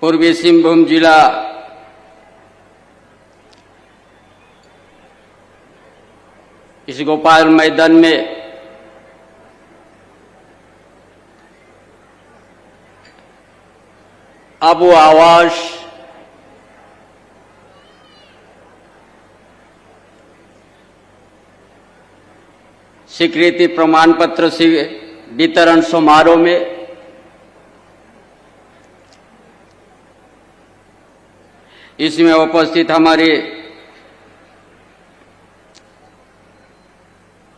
पूर्वी सिंहभूम जिला इस गोपाल मैदान में आबू आवास स्वीकृति प्रमाण पत्र से वितरण समारोह में इसमें उपस्थित हमारे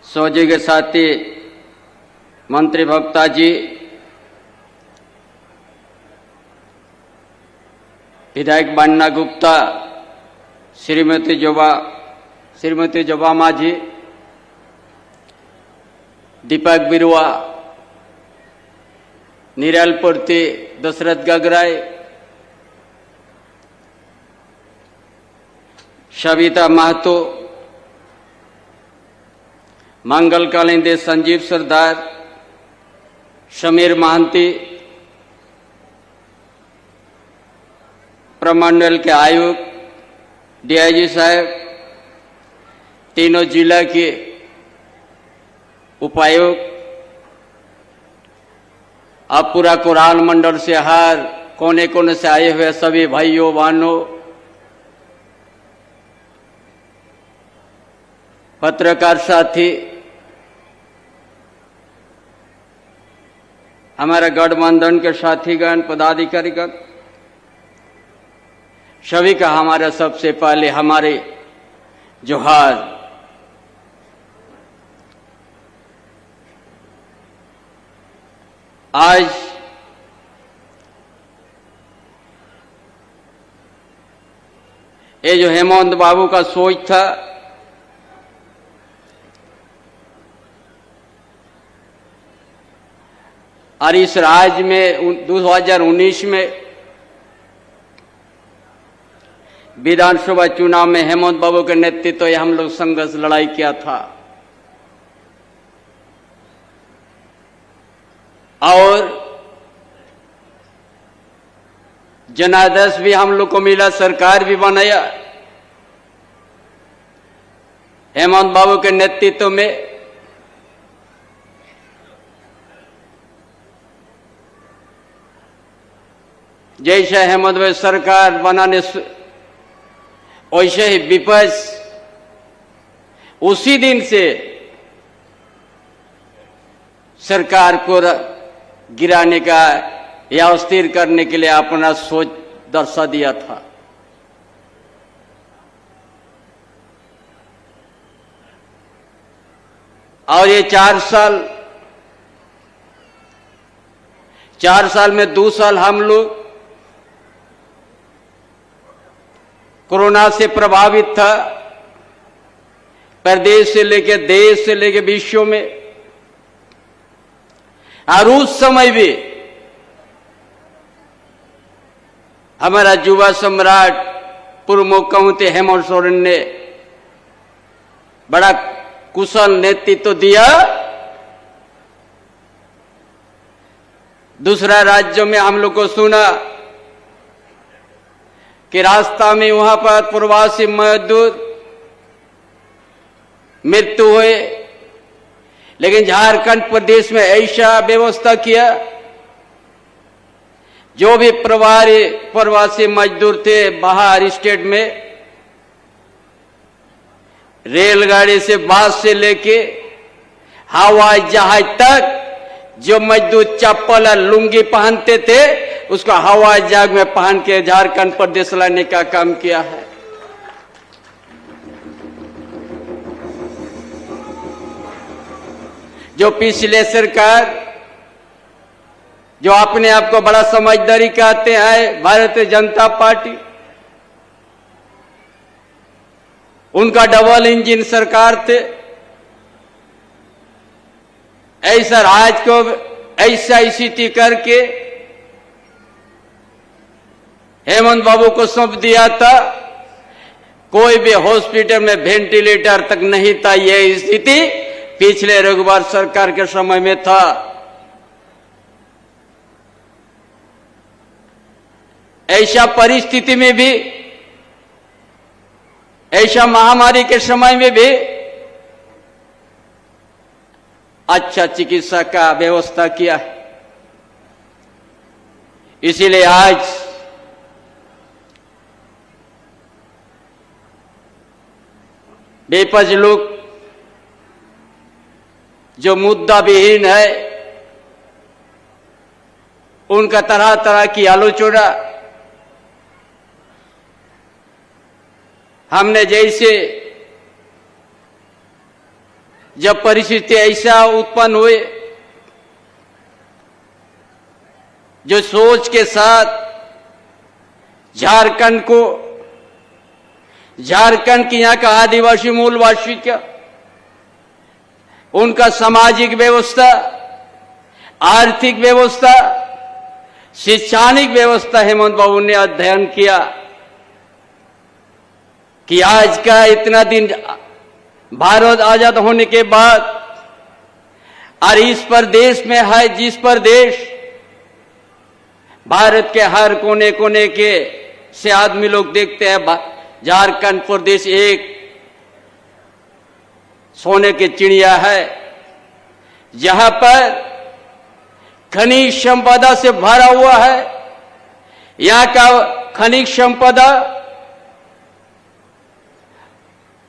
सौजन्य साथी मंत्री भक्ता जी, विधायक बन्ना गुप्ता, श्रीमती जोबामा जी, दीपक बिरुआ, निरालपुरती दशरथ गगराय, सविता महतो, मंगल कालिंदे संजीव सरदार, समीर महांती, प्रमंडल के आयुक्त, डीआईजी साहब, तीनों जिला के उपायुक्त, अब पूरा कुरान मंडल से हर कोने कोने से आए हुए सभी भाइयों बहनों, पत्रकार साथी, हमारे गठबंधन के साथीगण, पदाधिकारीगण, सभी का हमारा सबसे पहले हमारे जोहार। आज ये जो हेमंत बाबू का सोच था, और इस राज्य में 2019 में विधानसभा चुनाव में हेमंत बाबू के नेतृत्व में हम लोग संघर्ष लड़ाई किया था, और जनादेश भी हम लोग को मिला, सरकार भी बनाया हेमंत बाबू के नेतृत्व में। जैसे हेमंत भाई सरकार बनाने वैसे ही विपक्ष उसी दिन से सरकार को गिराने का या अस्थिर करने के लिए अपना सोच दर्शा दिया था। और ये 4 साल में 2 साल हम लोग कोरोना से प्रभावित था, प्रदेश से लेकर देश से लेकर विश्व में, और उस समय भी हमारा युवा सम्राट पूर्व मुख्यमंत्री हेमंत सोरेन ने बड़ा कुशल नेतृत्व दिया। दूसरा राज्यों में हम लोग को सुना कि रास्ता में वहां पर प्रवासी मजदूर मृत्यु हुए, लेकिन झारखंड प्रदेश में ऐसा व्यवस्था किया, जो भी प्रवासी मजदूर थे बाहर स्टेट में, रेलगाड़ी से, बस से लेके हवाई जहाज तक जो मजदूर चप्पल और लुंगी पहनते थे उसको हवाई जहाज में पहन के झारखंड प्रदेश लाने का काम किया है। जो पिछले सरकार, जो अपने आप को बड़ा समझदारी कहते हैं, भारतीय जनता पार्टी, उनका डबल इंजन सरकार थे। ऐसा राज्य को ऐसा स्थिति करके हेमंत बाबू को सौंप दिया था, कोई भी हॉस्पिटल में वेंटिलेटर तक नहीं था। यह स्थिति पिछले रघुवर सरकार के समय में था। ऐसा परिस्थिति में भी, ऐसा महामारी के समय में भी अच्छा चिकित्सा का व्यवस्था किया है। इसीलिए आज बेपज लोग जो मुद्दा विहीन है, उनका तरह तरह की आलोचना हमने जैसे जब परिस्थिति ऐसा उत्पन्न हुए, जो सोच के साथ झारखंड की यहाँ का आदिवासी मूलवासी का, उनका सामाजिक व्यवस्था, आर्थिक व्यवस्था, शैक्षणिक व्यवस्था हेमंत बाबू ने अध्ययन किया कि आज का इतना दिन भारत आजाद होने के बाद और इस प्रदेश में है, जिस प्रदेश भारत के हर कोने कोने के से आदमी लोग देखते हैं, झारखंड प्रदेश एक सोने की चिड़िया है, जहां पर खनिज संपदा से भरा हुआ है। यहाँ का खनिज संपदा,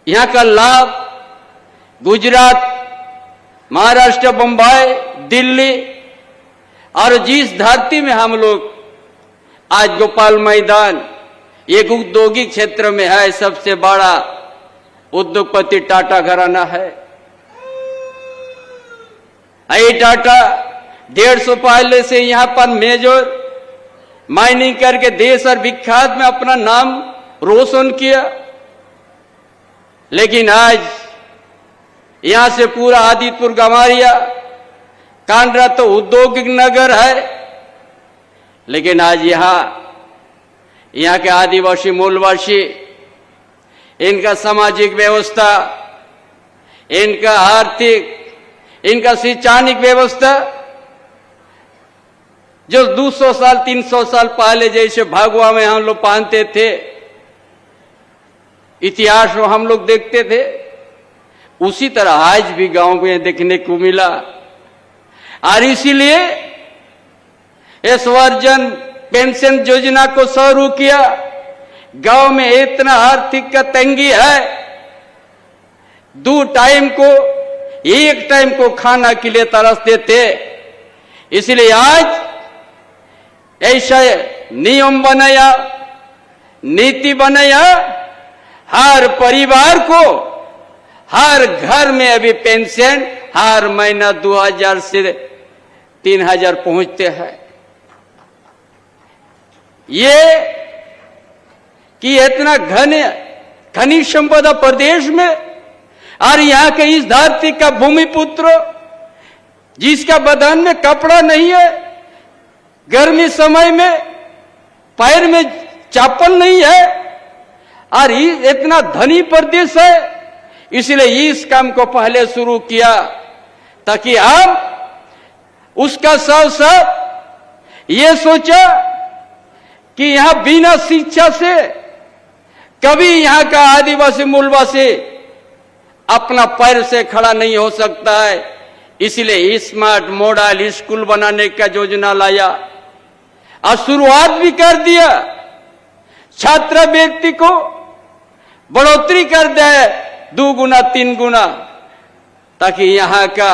यहाँ का लाभ गुजरात, महाराष्ट्र, बंबई, दिल्ली और जिस धरती में हम लोग आज गोपाल मैदान एक औद्योगिक क्षेत्र में है, सबसे बड़ा उद्योगपति टाटा घराना है। ये टाटा 150 पहले से यहाँ पर मेजर माइनिंग करके देश और विख्यात में अपना नाम रोशन किया, लेकिन आज यहां से पूरा आदिपुर, गमारिया, कांडरा तो औद्योगिक नगर है, लेकिन आज यहाँ के आदिवासी मूलवासी, इनका सामाजिक व्यवस्था, इनका आर्थिक, इनका शैक्षणिक व्यवस्था जो 200 साल 300 साल पहले जैसे भगवा में हम लोग पहनते थे, इतिहास में हम लोग देखते थे, उसी तरह आज भी गांव में देखने को मिला। और इसीलिए स्वरजन पेंशन योजना को शुरू किया। गांव में इतना आर्थिक का तंगी है, 2 टाइम को, 1 टाइम को खाना के लिए तरसते थे। इसलिए आज ऐसा नियम बनाया, नीति बनाया, हर परिवार को, हर घर में अभी पेंशन हर महीना 2000 से 3000 पहुंचते हैं। ये कि इतना खनिज संपदा प्रदेश में, और यहाँ के इस धरती का भूमिपुत्र जिसका बदन में कपड़ा नहीं है, गर्मी समय में पैर में चप्पल नहीं है, और इतना धनी प्रदेश है, इसलिए इस काम को पहले शुरू किया ताकि हम उसका साथ साथ ये सोचा कि यहां बिना शिक्षा से कभी यहां का आदिवासी मूलवासी अपना पैर से खड़ा नहीं हो सकता है। इसलिए स्मार्ट मॉडल स्कूल बनाने का योजना लाया और शुरुआत भी कर दिया। छात्र व्यक्ति को बढ़ोतरी कर दे 2 गुना 3 गुना, ताकि यहाँ का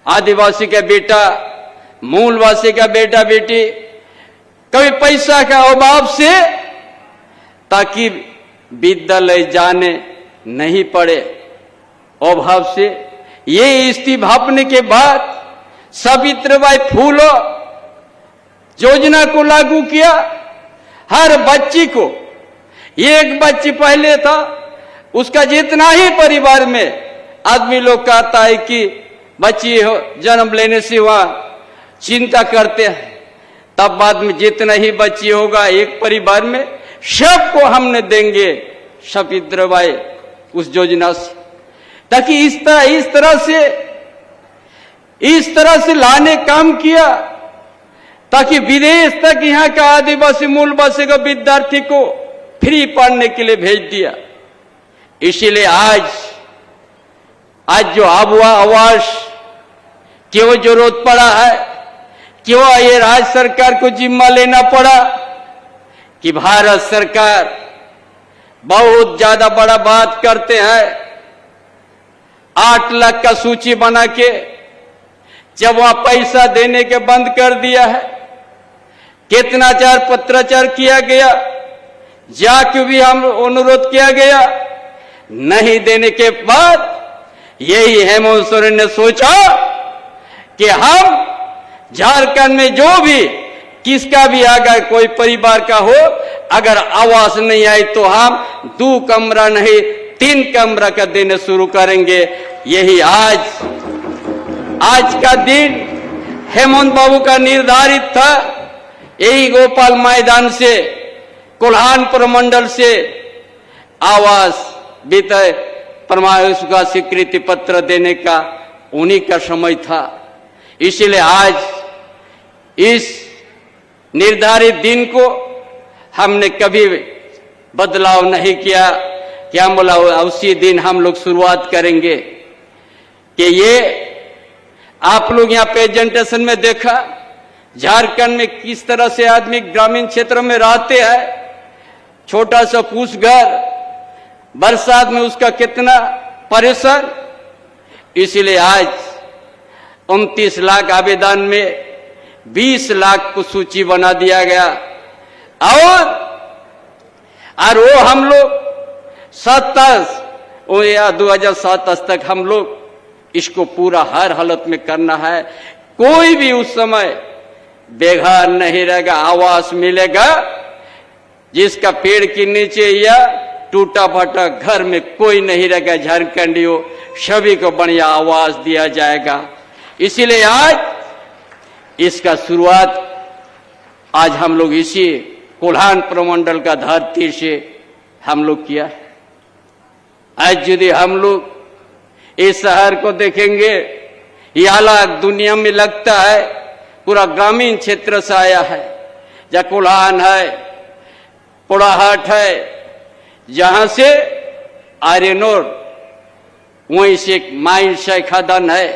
आदिवासी का बेटा, मूलवासी का बेटा बेटी कभी पैसा का अभाव से ताकि विद्यालय जाने नहीं पड़े अभाव से। ये स्थिति भापने के बाद सावित्रीबाई फूले योजना को लागू किया। हर बच्ची को, एक बच्ची पहले था, उसका जितना ही परिवार में आदमी लोग कहता है कि बच्ची हो जन्म लेने से वहां चिंता करते हैं, तब बाद में जितना ही बच्ची होगा एक परिवार में, सबको हमने देंगे सावित्रीबाई उस योजना से, ताकि इस तरह से लाने काम किया। ताकि विदेश तक यहाँ का आदिवासी मूलवासी का विद्यार्थी को फ्री पढ़ने के लिए भेज दिया। इसीलिए आज जो आवास क्यों जरूरत पड़ा है, क्यों ये राज्य सरकार को जिम्मा लेना पड़ा कि भारत सरकार बहुत ज्यादा बड़ा बात करते हैं। 8 लाख का सूची बना के जब वहां पैसा देने के बंद कर दिया है, कितना पत्राचार किया गया, जाके भी हम अनुरोध किया गया, नहीं देने के बाद यही हेमंत सोरेन ने सोचा कि हम झारखंड में जो भी किसका भी आगा कोई परिवार का हो, अगर आवास नहीं आई तो हम 2 कमरा नहीं 3 कमरा का देने शुरू करेंगे। यही आज का दिन हेमंत बाबू का निर्धारित था। यही गोपाल मैदान से कोल्हान प्रमंडल से आवास वितय प्रमाण का स्वीकृति पत्र देने का उन्हीं का समय था। इसलिए आज इस निर्धारित दिन को हमने कभी बदलाव नहीं किया कि हम बोला उसी दिन हम लोग शुरुआत करेंगे। कि ये आप लोग यहाँ प्रेजेंटेशन में देखा झारखंड में किस तरह से आदमी ग्रामीण क्षेत्र में रहते हैं, छोटा सा फूस घर, बरसात में उसका कितना परेशान। इसीलिए आज 29 लाख आवेदन में 20 लाख को सूची बना दिया गया और वो हम लोग 2027 तक हम लोग इसको पूरा हर हालत में करना है। कोई भी उस समय बेघर नहीं रहेगा, आवास मिलेगा। जिसका पेड़ के नीचे या टूटा फटा घर में कोई नहीं रहेगा, झारखंडियों सभी को बढ़िया आवास दिया जाएगा। इसीलिए आज इसका शुरुआत आज हम लोग इसी कोल्हान प्रमंडल का धरती से हम लोग किया है। आज यदि हम लोग इस शहर को देखेंगे, ये अलग दुनिया में लगता है, पूरा ग्रामीण क्षेत्र से आया है। जहाँ कोल्हान है, पोड़ाहाट है, जहां से आयरन ओर, वहीं से एक माइन शाही खदान है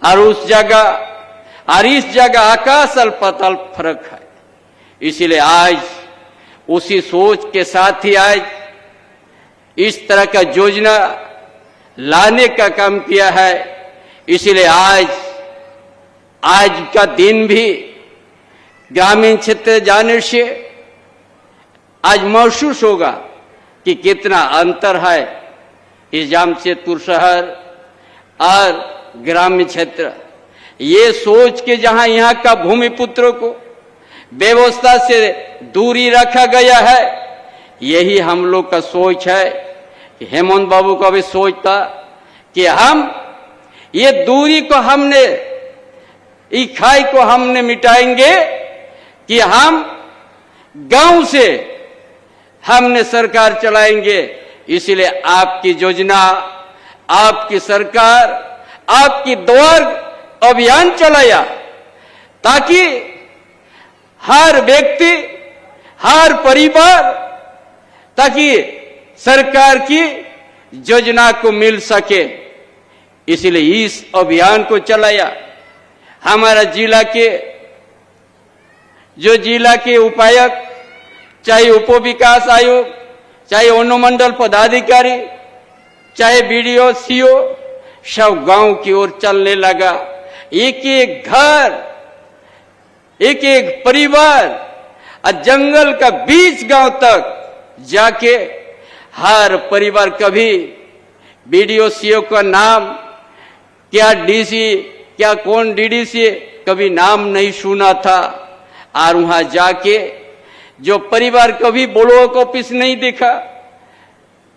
और उस जगह और इस जगह आकाश और पाताल फर्क है। इसीलिए आज उसी सोच के साथ ही आज इस तरह का योजना लाने का काम किया है। इसीलिए आज का दिन भी ग्रामीण क्षेत्र जाने से आज महसूस होगा कि कितना अंतर है इस जमशेदपुर शहर और ग्रामीण क्षेत्र। ये सोच के जहां यहाँ का भूमिपुत्रों को व्यवस्था से दूरी रखा गया है, यही हम लोग का सोच है। हेमंत बाबू का भी सोच था कि हम ये दूरी को हमने इकाई को हमने मिटाएंगे कि हम गांव से हमने सरकार चलाएंगे। इसलिए आपकी योजना, आपकी सरकार, आपकी द्वार अभियान चलाया ताकि हर व्यक्ति, हर परिवार ताकि सरकार की योजना को मिल सके। इसलिए इस अभियान को चलाया। हमारा जिला के उपायुक्त, चाहे उप विकास आयोग, चाहे अनुमंडल पदाधिकारी, चाहे बीडीओ, सीओ, सब गांव की ओर चलने लगा। एक एक घर, एक एक परिवार और जंगल का बीच गांव तक जाके हर परिवार, कभी बीडीओ सीओ का नाम, क्या डीसी, क्या कौन डीडीसी, कभी नाम नहीं सुना था। और वहां जाके जो परिवार कभी ब्लॉक ऑफिस नहीं देखा,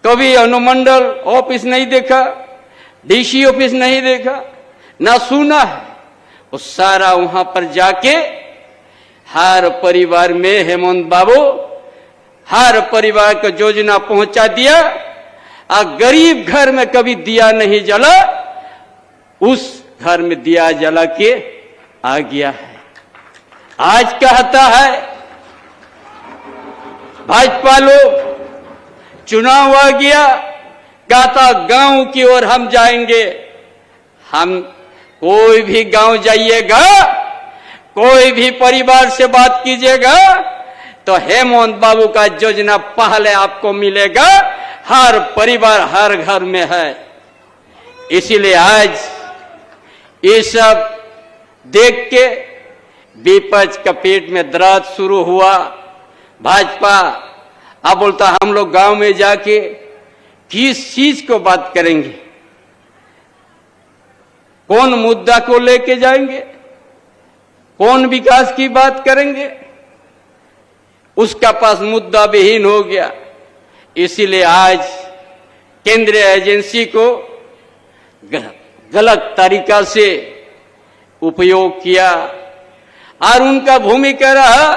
कभी अनुमंडल ऑफिस नहीं देखा, डीसी ऑफिस नहीं देखा, ना सुना है, वो सारा वहां पर जाके हर परिवार में हेमंत बाबू हर परिवार को योजना पहुंचा दिया। और गरीब घर में कभी दिया नहीं जला, उस घर में दिया जला के आ गया है। आज कहता है भाजपा लोग, चुनाव आ गया, कहता गांव की ओर हम जाएंगे। हम कोई भी गांव जाइएगा, कोई भी परिवार से बात कीजिएगा तो हेमंत बाबू का योजना पहले आपको मिलेगा। हर परिवार हर घर में है। इसीलिए आज ये सब देख के विपक्ष का पेट में दर्द शुरू हुआ। भाजपा अब बोलता हम लोग गांव में जाके किस चीज को बात करेंगे, कौन मुद्दा को लेके जाएंगे, कौन विकास की बात करेंगे, उसका पास मुद्दा विहीन हो गया। इसीलिए आज केंद्रीय एजेंसी को गलत तरीका से उपयोग किया और उनका भूमिका रहा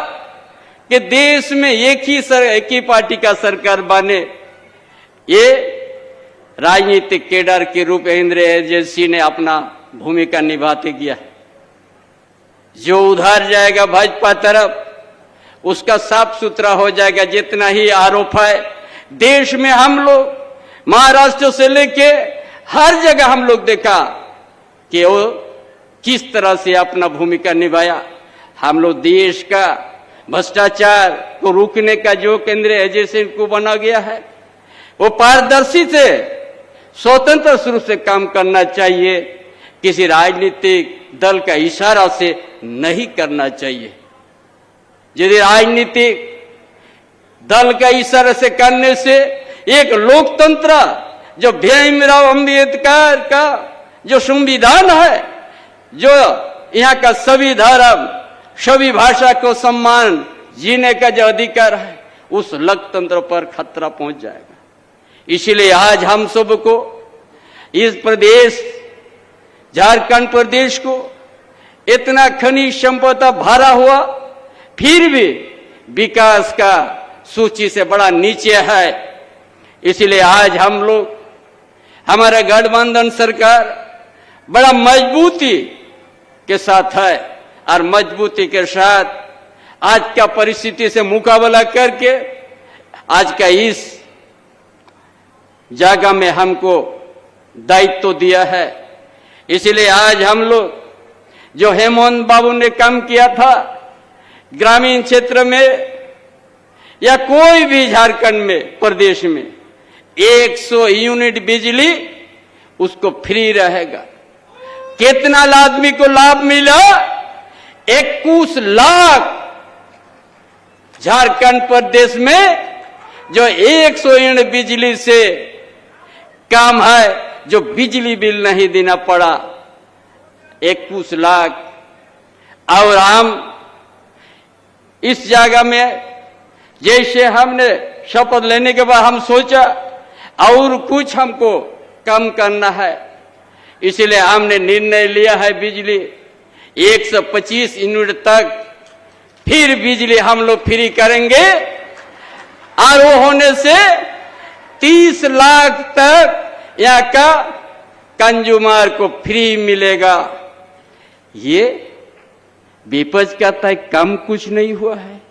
कि देश में एक ही पार्टी का सरकार बने। ये राजनीतिक केडर के रूप में केंद्रीय एजेंसी ने अपना भूमिका निभाते किया। जो उधर जाएगा भाजपा तरफ, उसका साफ सुथरा हो जाएगा। जितना ही आरोप है देश में, हम लोग महाराष्ट्र से लेके हर जगह हम लोग देखा कि वो किस तरह से अपना भूमिका निभाया। हम लोग देश का भ्रष्टाचार को रोकने का जो केंद्रीय एजेंसी को बना गया है, वो पारदर्शी से स्वतंत्र रूप से काम करना चाहिए। किसी राजनीतिक दल का इशारा से नहीं करना चाहिए। यदि राजनीतिक दल का इशारा से करने से एक लोकतंत्र जो भीमराव अंबेडकर का जो संविधान है, जो यहाँ का सभी धर्म सभी भाषा को सम्मान जीने का जो अधिकार है, उस लोकतंत्र पर खतरा पहुंच जाएगा। इसीलिए आज हम सबको इस प्रदेश झारखंड प्रदेश को इतना खनिज संपदा भरा हुआ, फिर भी विकास का सूची से बड़ा नीचे है। इसीलिए आज हम लोग, हमारा गठबंधन सरकार बड़ा मजबूती के साथ है और मजबूती के साथ आज का परिस्थिति से मुकाबला करके आज का इस जगह में हमको दायित्व दिया है। इसलिए आज हम लोग जो हेमंत बाबू ने काम किया था ग्रामीण क्षेत्र में या कोई भी झारखंड में प्रदेश में 100 यूनिट बिजली उसको फ्री रहेगा। कितना आदमी को लाभ मिला? 21 लाख झारखंड प्रदेश में जो 100 यूनिट बिजली से काम है, जो बिजली बिल नहीं देना पड़ा, 21 लाख। और हम इस जगह में जैसे हमने शपथ लेने के बाद हम सोचा और कुछ हमको कम करना है, इसलिए हमने निर्णय लिया है बिजली 125 यूनिट तक फिर बिजली हम लोग फ्री करेंगे। और वो होने से 30 लाख तक यहाँ का कंज्यूमर को फ्री मिलेगा। ये विपक्ष कहता है कम कुछ नहीं हुआ है।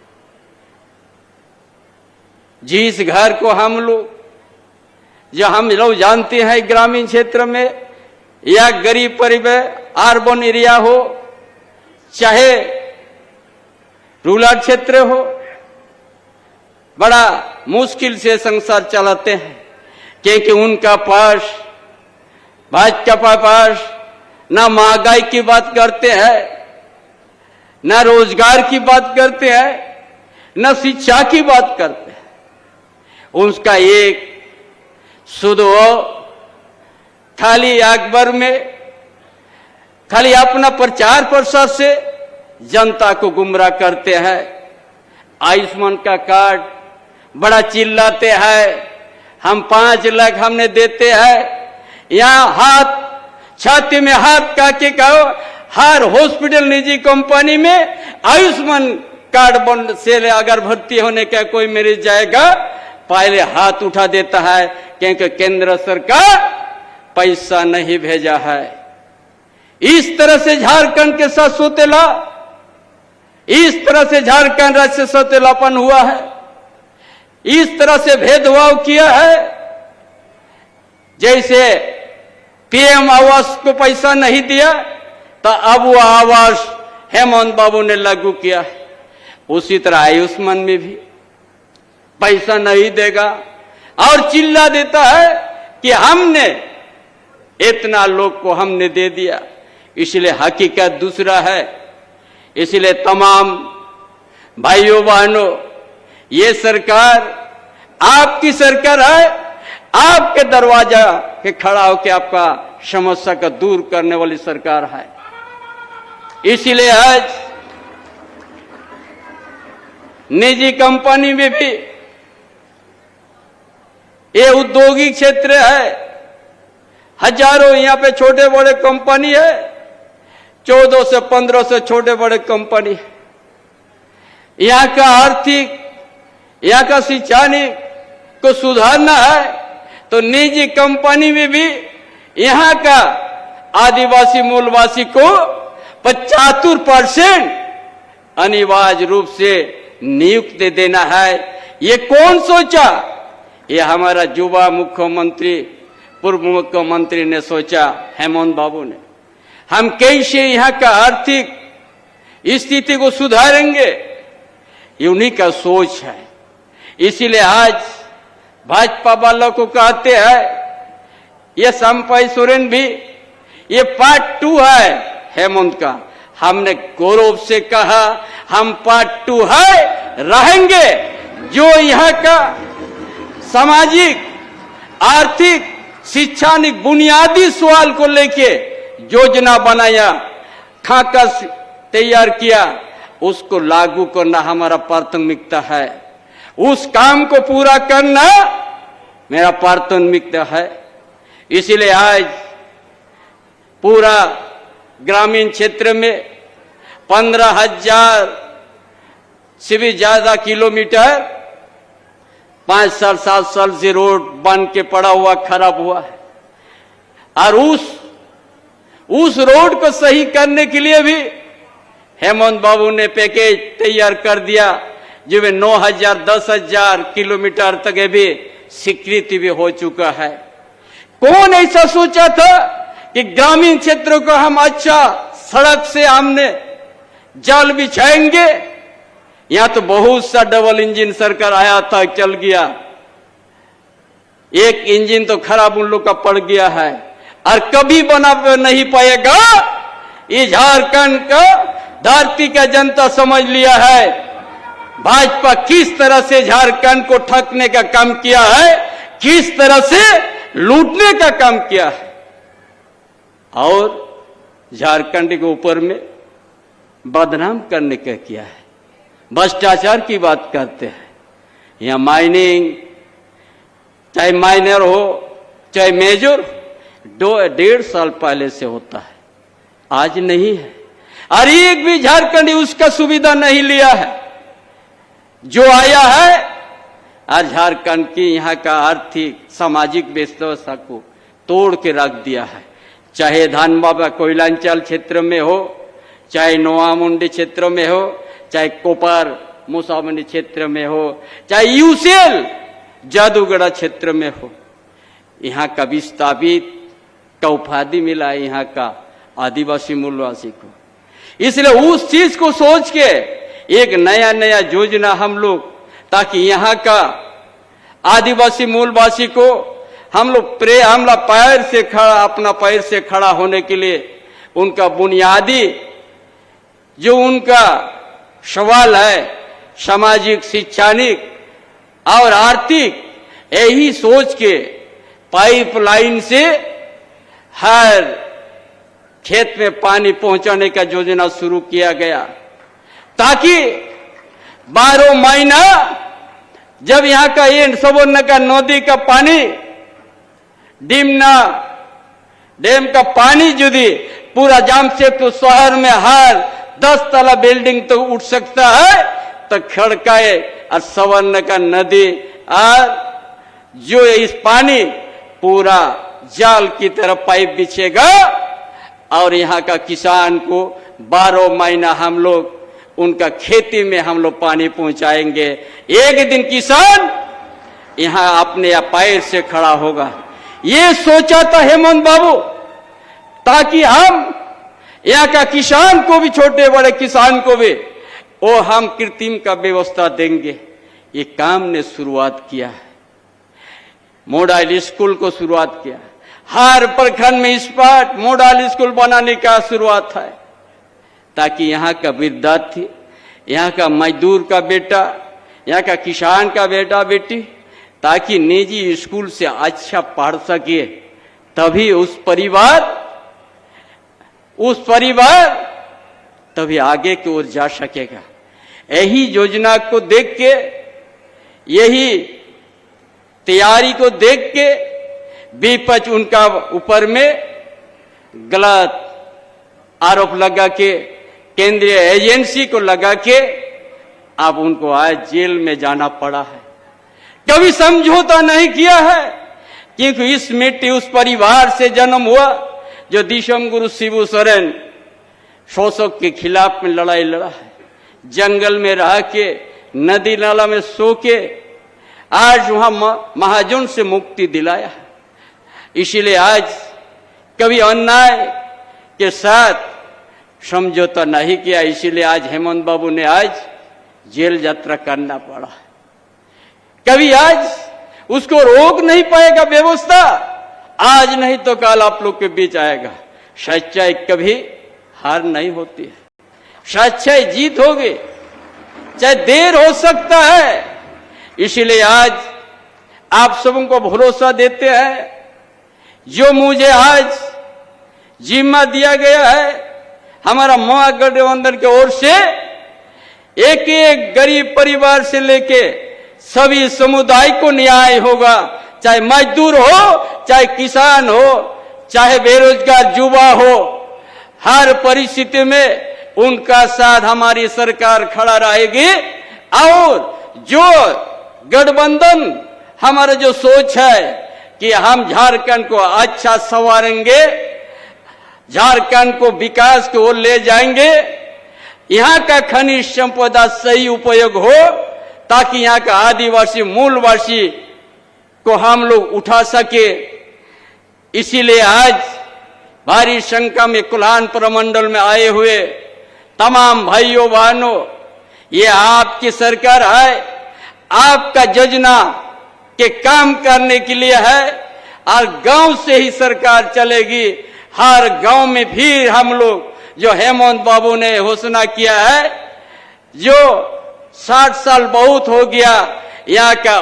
जिस घर को हम लोग, जो हम लोग जानते हैं ग्रामीण क्षेत्र में या गरीब परिवार अर्बन एरिया हो चाहे रूरल क्षेत्र हो, बड़ा मुश्किल से संसार चलाते हैं, क्योंकि उनका पास भाजपा पास ना महंगाई की बात करते हैं, ना रोजगार की बात करते हैं, ना शिक्षा की बात करते हैं। उसका एक शुद्ध हो खाली अखबार में खाली अपना प्रचार प्रसार से जनता को गुमराह करते हैं। आयुष्मान का कार्ड बड़ा चिल्लाते हैं, हम 5 लाख हमने देते हैं। यहाँ हाथ छाती में हाथ काके कहो, हर हॉस्पिटल निजी कंपनी में आयुष्मान कार्ड बन से अगर भर्ती होने का कोई मरीज जाएगा, पहले हाथ उठा देता है, क्योंकि केंद्र सरकार पैसा नहीं भेजा है। इस तरह से झारखंड के साथ सोतेला इस तरह से झारखंड राज्य से सौतेलापन हुआ है, इस तरह से भेदभाव किया है। जैसे पीएम आवास को पैसा नहीं दिया तो अब वो आवास हेमंत बाबू ने लागू किया है। उसी तरह आयुष्मान में भी पैसा नहीं देगा और चिल्ला देता है कि हमने इतना लोग को हमने दे दिया। इसलिए हकीकत दूसरा है। इसलिए तमाम भाइयों बहनों, ये सरकार आपकी सरकार है, आपके दरवाजा के खड़ा होकर आपका समस्या का दूर करने वाली सरकार है। इसीलिए आज निजी कंपनी में भी, ये औद्योगिक क्षेत्र है, हजारों यहाँ पे छोटे बड़े कंपनी है, 14 से 15 से छोटे बड़े कंपनी। यहाँ का आर्थिक, यहाँ का शैक्षणिक को सुधारना है तो निजी कंपनी में भी यहाँ का आदिवासी मूलवासी को 75% अनिवार्य रूप से नियुक्ति देना है। ये कौन सोचा? ये हमारा युवा मुख्यमंत्री, पूर्व मुख्यमंत्री ने सोचा, हेमंत बाबू ने। हम कैसे यहाँ का आर्थिक स्थिति को सुधारेंगे, ये उन्हीं का सोच है। इसीलिए आज भाजपा वालों को कहते हैं, ये संपय सोरेन भी, ये पार्ट 2 है हेमंत का। हमने गौरव से कहा हम पार्ट 2 है, रहेंगे। जो यहाँ का सामाजिक, आर्थिक, शैक्षणिक बुनियादी सवाल को लेके योजना बनाया, खाका तैयार किया, उसको लागू करना हमारा प्राथमिकता है। उस काम को पूरा करना मेरा प्राथमिकता है। इसीलिए आज पूरा ग्रामीण क्षेत्र में 15,000 से भी ज्यादा किलोमीटर 5 साल 7 साल से रोड बन के पड़ा हुआ, खराब हुआ है। और उस रोड को सही करने के लिए भी हेमंत बाबू ने पैकेज तैयार कर दिया, जो 9,000 10,000 किलोमीटर तक भी स्वीकृति भी हो चुका है। कौन ऐसा सोचा था कि ग्रामीण क्षेत्रों को हम अच्छा सड़क से हमने जाल बिछाएंगे? यहां तो बहुत सा डबल इंजन सरकार आया था, चल गया। एक इंजन तो खराब उन लोग का पड़ गया है और कभी बना नहीं पाएगा। ये झारखंड का धरती का जनता समझ लिया है भाजपा किस तरह से झारखंड को ठगने का काम किया है, किस तरह से लूटने का काम किया है और झारखंड के ऊपर में बदनाम करने का किया है। भ्रष्टाचार की बात करते हैं। यहाँ माइनिंग, चाहे माइनर हो चाहे मेजर, 1.5 साल पहले से होता है, आज नहीं है। और एक भी झारखंडी उसका सुविधा नहीं लिया है। जो आया है आज झारखंड की यहाँ का आर्थिक सामाजिक व्यवस्था को तोड़ के रख दिया है। चाहे धानबाबा कोयलांचल क्षेत्र में हो, चाहे नोआमुंडी क्षेत्र में हो, चाहे कोपर मुसामनी क्षेत्र में हो, चाहे यूसेल जादूगढ़ा क्षेत्र में हो, यहाँ का विस्थापित का उपाधि मिला है यहाँ का आदिवासी मूलवासी को। इसलिए उस चीज को सोच के एक नया नया योजना हम लोग, ताकि यहाँ का आदिवासी मूलवासी को हम लोग पैर से खड़ा, अपना पैर से खड़ा होने के लिए उनका बुनियादी जो उनका सवाल है, सामाजिक, शैक्षणिक और आर्थिक, यही सोच के पाइपलाइन से हर खेत में पानी पहुंचाने का योजना शुरू किया गया, ताकि 12 महीना जब यहाँ का ये सबोर्न का नदी का पानी, डिमना डैम का पानी यदि पूरा जमशेदपुर शहर में हर 10 तला बिल्डिंग तो उठ सकता है, तो खड़काए और सवर्ण का नदी और जो इस पानी पूरा जाल की तरफ पाइप बिछेगा और यहाँ का किसान को 12 महीना हम लोग उनका खेती में हम लोग पानी पहुंचाएंगे। एक दिन किसान यहां अपने पैर से खड़ा होगा। ये सोचा था हेमंत बाबू, ताकि हम यहाँ का किसान को भी, छोटे बड़े किसान को भी वो हम कृत्रिम का व्यवस्था देंगे। ये काम ने शुरुआत किया है, मॉडल स्कूल को शुरुआत किया, हर प्रखंड में स्मार्ट मॉडल स्कूल बनाने का शुरुआत है, ताकि यहाँ का विद्यार्थी, यहाँ का मजदूर का बेटा, यहाँ का किसान का बेटा बेटी, ताकि निजी स्कूल से अच्छा पढ़ सके, तभी उस परिवार तभी आगे की ओर जा सकेगा। यही योजना को देख के, यही तैयारी को देख के विपक्ष उनका ऊपर में गलत आरोप लगा के, केंद्रीय एजेंसी को लगा के अब उनको आज जेल में जाना पड़ा है। कभी समझौता नहीं किया है, क्योंकि इस मिट्टी उस परिवार से जन्म हुआ जो दिशम गुरु शिबू सोरेन शोषक के खिलाफ में लड़ाई लड़ा है, जंगल में रह के, नदी नाला में सो के आज वहां महाजन से मुक्ति दिलाया है। इसीलिए आज कभी अन्याय के साथ समझौता नहीं किया, इसीलिए आज हेमंत बाबू ने आज जेल यात्रा करना पड़ा। कभी आज उसको रोक नहीं पाएगा व्यवस्था, आज नहीं तो कल आप लोग के बीच आएगा। सच्चाई कभी हार नहीं होती है, सच्चाई जीत होगी, चाहे देर हो सकता है। इसीलिए आज आप सबको भरोसा देते हैं, जो मुझे आज जिम्मा दिया गया है हमारा महागठबंधन की ओर से, एक एक गरीब परिवार से लेके सभी समुदाय को न्याय होगा, चाहे मजदूर हो, चाहे किसान हो, चाहे बेरोजगार युवा हो, हर परिस्थिति में उनका साथ हमारी सरकार खड़ा रहेगी। और जो गठबंधन हमारा जो सोच है कि हम झारखंड को अच्छा संवारेंगे, झारखंड को विकास की ओर ले जाएंगे, यहाँ का खनिज संपदा सही उपयोग हो, ताकि यहाँ का आदिवासी मूलवासी को हम लोग उठा सके। इसीलिए आज भारी संख्या में कुल्हान प्रमंडल में आए हुए तमाम भाइयों बहनों, ये आपकी सरकार है, आपका योजना के काम करने के लिए है, और गांव से ही सरकार चलेगी। हर गांव में फिर हम लोग जो हेमंत बाबू ने घोषणा किया है, जो 60 साल बहुत हो गया यहाँ का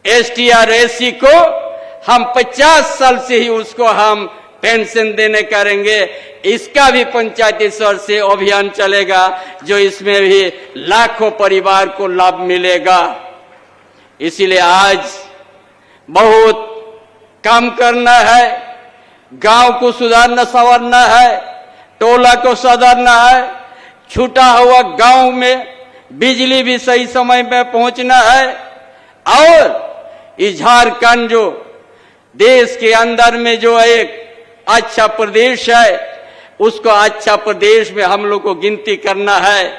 STR SC को, हम 50 साल से ही उसको हम पेंशन देने करेंगे। इसका भी पंचायती स्तर से अभियान चलेगा, जो इसमें भी लाखों परिवार को लाभ मिलेगा। इसीलिए आज बहुत काम करना है, गांव को सुधारना संवारना है, टोला को सुधारना है, छूटा हुआ गांव में बिजली भी सही समय में पहुंचना है, और इस झारखंड जो देश के अंदर में जो एक अच्छा प्रदेश है, उसको अच्छा प्रदेश में हम लोग को गिनती करना है।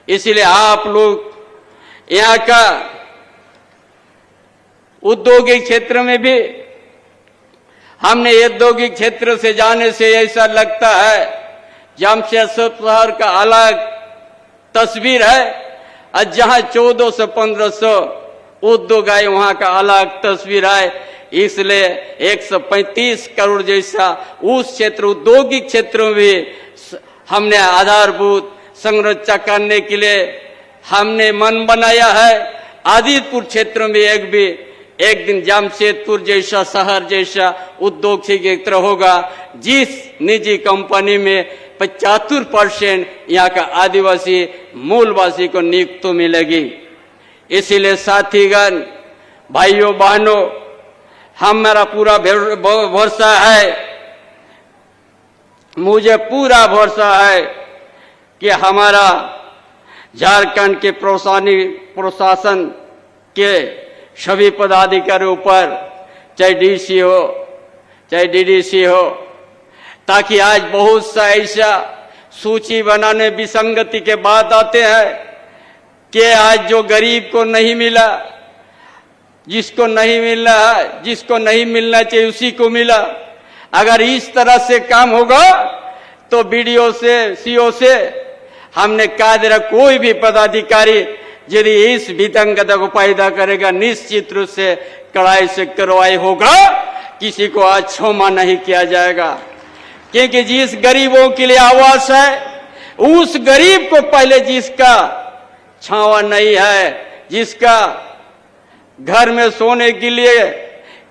इसलिए आप लोग यहाँ का औद्योगिक क्षेत्र में भी, हमने औद्योगिक क्षेत्र से जाने से ऐसा लगता है जमशेदपुर शहर का अलग तस्वीर है, और जहां 1400 से 1500 उद्योग है, वहां का अलग तस्वीर है। इसलिए 135 करोड़ जैसा उस क्षेत्र, औद्योगिक क्षेत्र में भी हमने आधारभूत संरचना करने के लिए हमने मन बनाया है। आदितपुर क्षेत्र में एक दिन जमशेदपुर जैसा शहर जैसा उद्योग क्षेत्र होगा, जिस निजी कंपनी में 75% यहाँ का आदिवासी मूलवासी को नियुक्ति मिलेगी। इसीलिए साथीगण, भाइयों बहनों, हमारा पूरा भरोसा है, मुझे पूरा भरोसा है कि हमारा झारखंड के प्रशासन के सभी पदाधिकारियों ऊपर, चाहे DC हो, चाहे DDC हो, ताकि आज बहुत सा ऐसा सूची बनाने विसंगति के बाद आते हैं कि आज जो गरीब को नहीं मिला, जिसको नहीं मिल रहा है, जिसको नहीं मिलना चाहिए उसी को मिला। अगर इस तरह से काम होगा तो बीडीओ से, सीओ से हमने कहा दे रहा, कोई भी पदाधिकारी यदि इस विसंगति को पैदा करेगा निश्चित रूप से कड़ाई से कार्रवाई होगा, किसी को आज क्षमा नहीं किया जाएगा। क्योंकि जिस गरीबों के लिए आवास है, उस गरीब को पहले जिसका छावा नहीं है, जिसका घर में सोने के लिए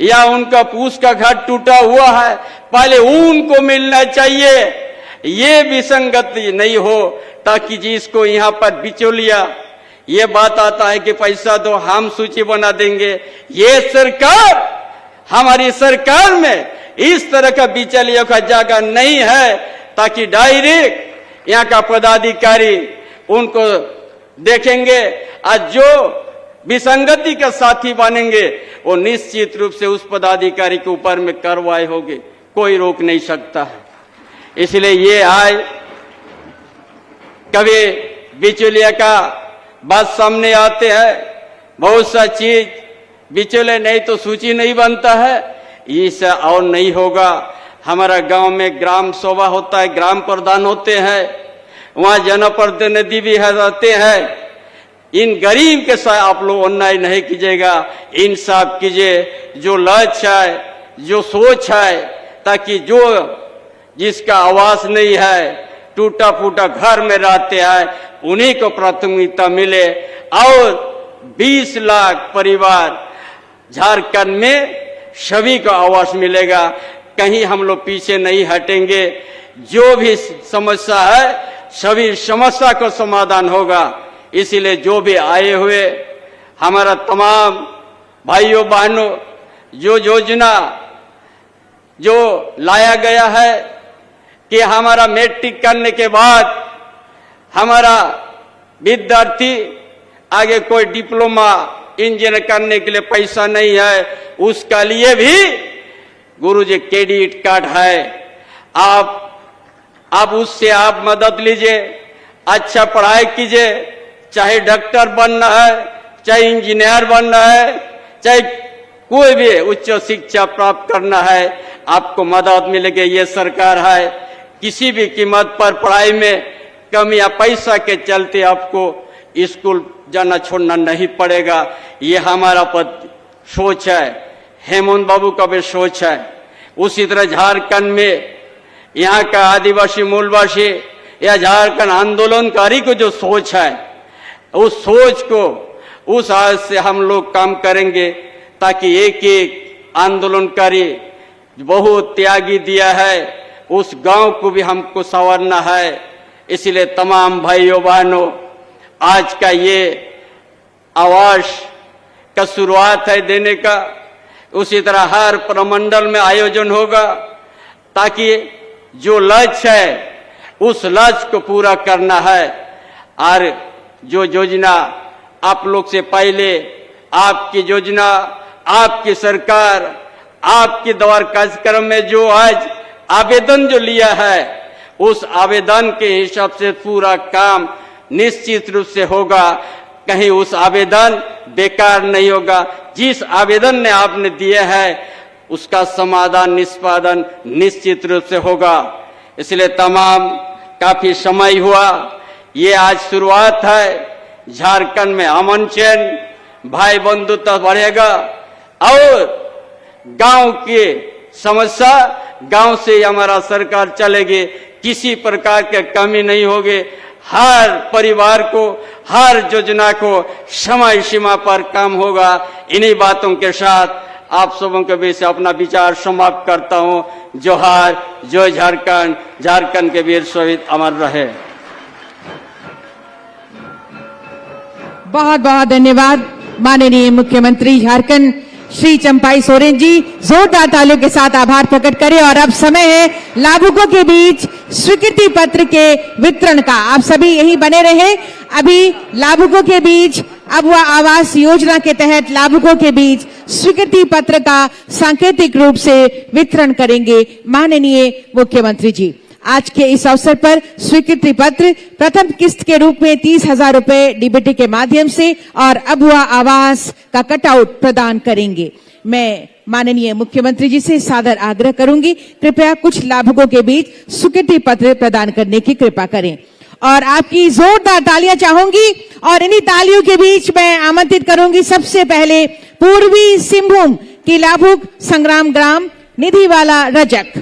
या उनका उसका घर टूटा हुआ है, पहले उनको मिलना चाहिए। ये विसंगति नहीं हो, ताकि जिसको यहाँ पर बिचौलिया ये बात आता है कि पैसा दो हम सूची बना देंगे। ये सरकार, हमारी सरकार में इस तरह का बिचौलियों का जगह नहीं है, ताकि डायरेक्ट यहाँ का पदाधिकारी उनको देखेंगे और जो विसंगति का साथी बनेंगे वो निश्चित रूप से उस पदाधिकारी के ऊपर में कार्रवाई होगी, कोई रोक नहीं सकता है। इसलिए ये आए कभी बिचौलिया का बात सामने आते हैं, बहुत सा चीज बिचौले नहीं तो सूची नहीं बनता है, इससे और नहीं होगा। हमारा गांव में ग्राम सभा होता है, ग्राम प्रधान होते हैं, वहां जनप्रतिनिधि भी रहते हैं। इन गरीब के साथ आप लोग अन्याय नहीं कीजिएगा, इंसाफ कीजिए। जो लक्ष्य है, जो सोच है, ताकि जो जिसका आवास नहीं है, टूटा फूटा घर में रहते हैं, उन्हीं को प्राथमिकता मिले। और 20 लाख परिवार झारखंड में सभी को आवास मिलेगा, कहीं हम लोग पीछे नहीं हटेंगे। जो भी समस्या है, सभी समस्या का समाधान होगा। इसीलिए जो भी आए हुए हमारा तमाम भाइयों बहनों, जो योजना जो लाया गया है कि हमारा मैट्रिक करने के बाद हमारा विद्यार्थी आगे कोई डिप्लोमा इंजीनियर करने के लिए पैसा नहीं है, उसका लिए भी गुरुजी क्रेडिट कार्ड है। आप उससे आप मदद लीजिए, अच्छा पढ़ाई कीजिए, चाहे डॉक्टर बनना है, चाहे इंजीनियर बनना है, चाहे कोई भी उच्च शिक्षा प्राप्त करना है, आपको मदद मिलेगी। ये सरकार है, किसी भी कीमत पर पढ़ाई में कमी या पैसा के चलते आपको स्कूल जाना छोड़ना नहीं पड़ेगा। ये हमारा सोच है, हेमंत बाबू का भी सोच है। उसी तरह झारखंड में यहाँ का आदिवासी मूलवासी या झारखंड आंदोलनकारी को जो सोच है, उस सोच को उस आज से हम लोग काम करेंगे, ताकि एक एक आंदोलनकारी बहुत त्यागी दिया है, उस गांव को भी हमको संवारना है। इसलिए तमाम भाइयों बहनों, आज का ये आवास का शुरुआत है देने का। उसी तरह हर प्रमंडल में आयोजन होगा, ताकि जो लक्ष्य है उस लक्ष्य को पूरा करना है। और जो योजना आप लोग से पहले, आपकी योजना, आपकी सरकार, आपके द्वार कार्यक्रम में जो आज आवेदन जो लिया है, उस आवेदन के हिसाब से पूरा काम निश्चित रूप से होगा। कहीं उस आवेदन बेकार नहीं होगा। जिस आवेदन ने आपने दिए है उसका समाधान निष्पादन निश्चित रूप से होगा। इसलिए तमाम काफी समय हुआ, ये आज शुरुआत है। झारखंड में अमन चैन, भाई बंधुता बढ़ेगा और गांव की समस्या गांव से हमारा सरकार चलेगी, किसी प्रकार के कमी नहीं होगी। हर परिवार को, हर योजना को समय सीमा पर काम होगा। इन्हीं बातों के साथ आप सबों के बीच अपना विचार समाप्त करता हूं। जोहार, जय झारखंड, झारखंड के वीर शहीद अमर रहे। बहुत बहुत धन्यवाद माननीय मुख्यमंत्री झारखंड श्री चंपाई सोरेन जी। जोरदार तालियों के साथ आभार प्रकट करें। और अब समय है लाभुकों के बीच स्वीकृति पत्र के वितरण का। आप सभी यही बने रहे। अभी लाभुकों के बीच अब वह आवास योजना के तहत लाभुकों के बीच स्वीकृति पत्र का सांकेतिक रूप से वितरण करेंगे माननीय मुख्यमंत्री जी। आज के इस अवसर पर स्वीकृति पत्र प्रथम किस्त के रूप में 30,000 रुपए डीबीटी के माध्यम से और अबुआ आवास का कटआउट प्रदान करेंगे। मैं माननीय मुख्यमंत्री जी से सादर आग्रह करूंगी, कृपया कुछ लाभुकों के बीच स्वीकृति पत्र प्रदान करने की कृपा करें और आपकी जोरदार तालियां चाहूंगी। और इन्हीं तालियों के बीच मैं आमंत्रित करूंगी सबसे पहले पूर्वी सिंहभूम की लाभुक संग्राम ग्राम निधिवाला रजक।